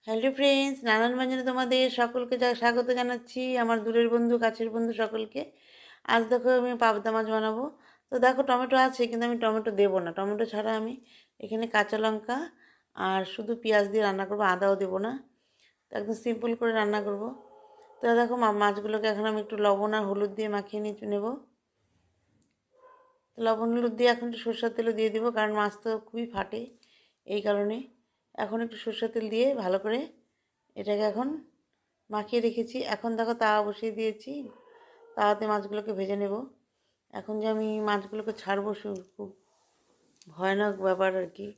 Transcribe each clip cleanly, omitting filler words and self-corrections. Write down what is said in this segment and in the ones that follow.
Hello friends, নানান ব্যঞ্জনে তোমাদের সকলকে স্বাগত জানাচ্ছি, আমার দূরের বন্ধু কাছের বন্ধু সকলকে। আজ দেখো আমি পাবদা মাছ বানাবো। তো দেখো টমেটো আছে, কিন্তু আমি টমেটো দেবো না। টমেটো ছাড়া আমি এখানে কাঁচা লঙ্কা আর শুধু পেঁয়াজ দিয়ে রান্না করবো, আদাও দেবো না। তো একদম সিম্পল করে রান্না করব। তো দেখো মাছগুলোকে এখন আমি একটু লবণ আর হলুদ দিয়ে মাখিয়ে নেবো। লবণ হলুদ দিয়ে এখন একটু সরষের তেলও দিয়ে দিব, কারণ মাছ তো খুবই ফাটে, এই কারণে। এখন একটু সরষের তেল দিয়ে ভালো করে এটাকে এখন মাখিয়ে রেখেছি। এখন দেখো তাওয়া বসিয়ে দিয়েছি, তাওয়াতে মাছগুলোকে ভেজে নেব। এখন যে আমি মাছগুলোকে ছাড়বো, খুব ভয়ানক ব্যাপার আর কি।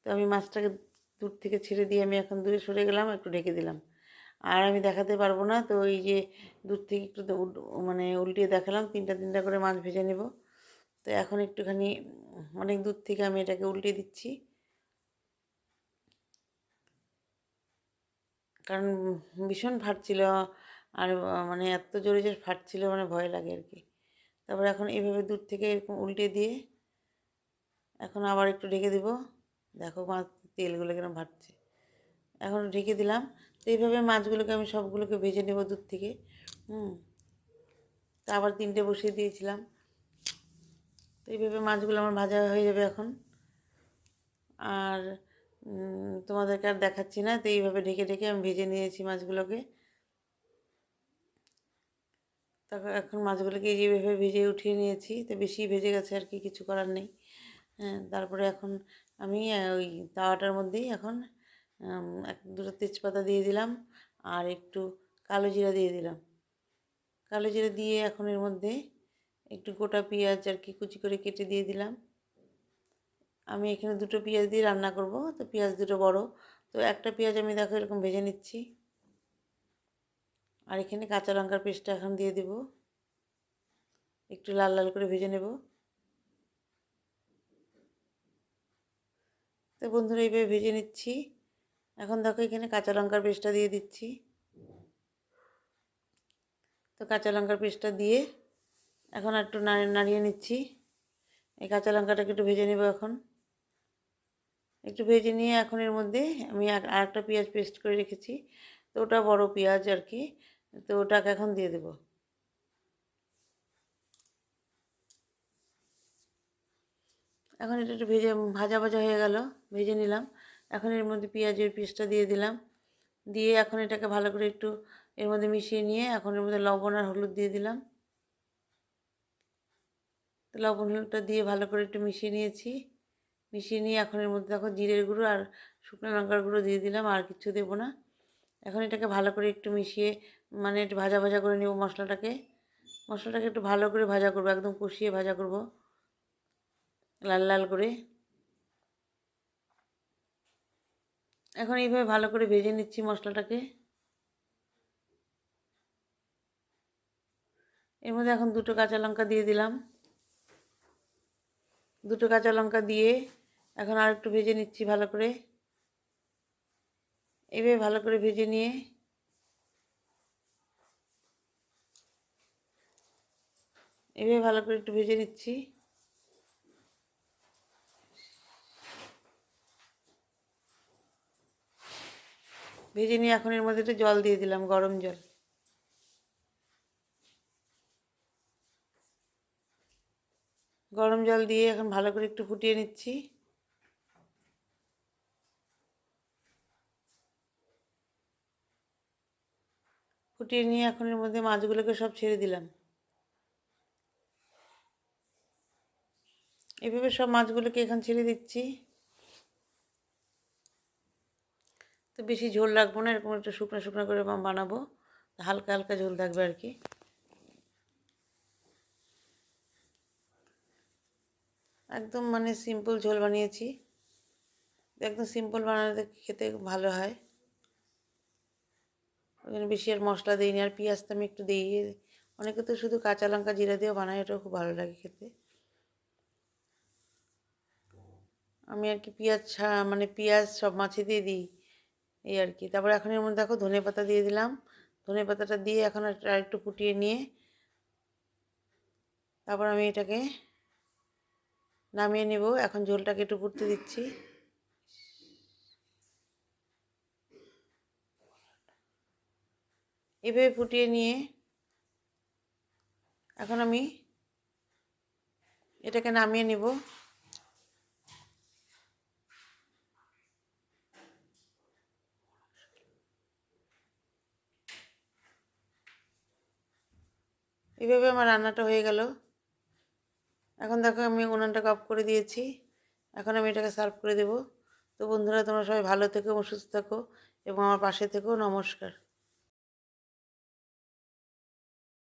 তো আমি মাছটাকে দূর থেকে ছেড়ে দিয়ে আমি এখন দূরে সরে গেলাম, একটু ঢেকে দিলাম। আর আমি দেখাতে পারবো না, তো এই যে দূর থেকে একটু মানে উল্টিয়ে দেখালাম, তিনটা তিনটা করে মাছ ভেজে নেব। তো এখন একটুখানি অনেক দূর থেকে আমি এটাকে উল্টে দিচ্ছি, কারণ ভীষণ ফাটছিল। আর মানে এত জোরে জোরে ফাটছিল, মানে ভয় লাগে আর কি। তারপরে এখন এইভাবে দূর থেকে এরকম উল্টে দিয়ে এখন আবার একটু ঢেকে দিব। দেখো মাছ তেলগুলো কেরম ভাটছে। এখন ঢেকে দিলাম। তো এইভাবে মাছগুলোকে আমি সবগুলোকে ভেজে নেব দূর থেকে। তা আবার তিনটে বসিয়ে দিয়েছিলাম। তো এইভাবে মাছগুলো আমার ভাজা হয়ে যাবে এখন। আর তোমাদেরকে আর দেখাচ্ছি না। তো এইভাবে ঢেকে ঢেকে আমি ভেজে নিয়েছি মাছগুলোকে। তারপর এখন মাছগুলোকে যেভাবে ভেজে উঠিয়ে নিয়েছি, তো বেশি ভেজে গেছে আর কি, কিছু করার নেই। হ্যাঁ, তারপরে এখন আমি ওই তাওয়াটার মধ্যেই এখন এক দুটো তেজপাতা দিয়ে দিলাম, আর একটু কালো জিরা দিয়ে দিলাম। কালো জিরা দিয়ে এখন এর মধ্যে একটু গোটা পেঁয়াজ আর কি কুচি করে কেটে দিয়ে দিলাম। আমি এখানে দুটো পেঁয়াজ দিয়ে রান্না করব, তো পেঁয়াজ দুটো বড়। তো একটা পেঁয়াজ আমি দেখো এরকম ভেজে নিচ্ছি। আর এখানে কাঁচা লঙ্কার পেস্টটা এখন দিয়ে দেব, একটু লাল লাল করে ভেজে নেব। তো বন্ধুরা এইভাবে ভেজে নিচ্ছি। এখন দেখো এখানে কাঁচা লঙ্কার পেস্টটা দিয়ে দিচ্ছি। তো কাঁচা লঙ্কার পেস্টটা দিয়ে এখন একটু নাড়িয়ে নিচ্ছি। এই কাঁচা লঙ্কাটাকে একটু ভেজে নেব এখন। একটু ভেজে নিয়ে এখন এর মধ্যে আমি আর একটা পেঁয়াজ পেস্ট করে রেখেছি, তো ওটা বড় পেঁয়াজ আর কি, তো ওটাকে এখন দিয়ে দেব। এখন এটা একটু ভাজা ভাজা হয়ে গেল, ভেজে নিলাম। এখন এর মধ্যে পেঁয়াজের পেস্টটা দিয়ে দিলাম। দিয়ে এখন এটাকে ভালো করে একটু এর মধ্যে মিশিয়ে নিয়ে এখন এর মধ্যে লবণ আর হলুদ দিয়ে দিলাম। তো লবণ হলুদটা দিয়ে ভালো করে একটু মিশিয়ে নিয়েছি। মিশিয়ে নিয়ে এখন এর মধ্যে দেখো জিরের গুঁড়ো আর শুকনো লঙ্কার গুঁড়ো দিয়ে দিলাম, আর কিছু দেবো না। এখন এটাকে ভালো করে একটু মিশিয়ে, মানে একটু ভাজা ভাজা করে নেব মশলাটাকে। মশলাটাকে একটু ভালো করে ভাজা করবো, একদম কষিয়ে ভাজা করব, লাল লাল করে। এখন এইভাবে ভালো করে ভেজে নিচ্ছি মশলাটাকে। এর মধ্যে এখন দুটো কাঁচা লঙ্কা দিয়ে দিলাম। দুটো কাঁচা লঙ্কা দিয়ে এখন আর একটু ভেজে নিচ্ছি ভালো করে। এইভাবে ভালো করে ভেজে নিয়ে এইভাবে ভালো করে একটু ভেজে নিচ্ছি। ভেজে নিয়ে এখন এর মধ্যে একটু জল দিয়ে দিলাম, গরম জল। গরম জল দিয়ে এখন ভালো করে একটু ফুটিয়ে নিচ্ছি। ফুটিয়ে নিয়ে এখন এর মধ্যে মাছগুলোকে সব ছেড়ে দিলাম। এভাবে সব মাছগুলোকে এখন ছেড়ে দিচ্ছি। তো বেশি ঝোল রাখবো না, এরকম একটু শুকনো শুকনো করে বানাবো, হালকা হালকা ঝোল থাকবে আর কি। একদম মানে সিম্পল ঝোল বানিয়েছি। একদম সিম্পল বানালে খেতে ভালো হয়, ওই জন্য বেশি আর মশলা দিইনি। আর পেঁয়াজ তো আমি একটু দিই, অনেকে তো শুধু কাঁচা লঙ্কা জিরা দিয়েও বানায়, এটাও খুব ভালো লাগে খেতে। আমি আর কি পেঁয়াজ মানে পেঁয়াজ সব মাছে দিয়ে দিই, এই আর কি। তারপর এখন এর মধ্যে দেখো ধনে পাতা দিয়ে দিলাম। ধনে পাতাটা দিয়ে এখন আর একটু ফুটিয়ে নিয়ে তারপর আমি এটাকে নামিয়ে নেব। এখন ঝোলটাকে একটু ফুটতে দিচ্ছি। এভাবে ফুটিয়ে নিয়ে এখন আমি এটাকে নামিয়ে নিব। এভাবে আমার রান্নাটা হয়ে গেল। এখন দেখো আমি উনানটাকে অফ করে দিয়েছি। এখন আমি এটাকে সার্ভ করে দেব। তো বন্ধুরা, তোমরা সবাই ভালো থেকো এবং সুস্থ থাকো এবং আমার পাশে থেকো। নমস্কার।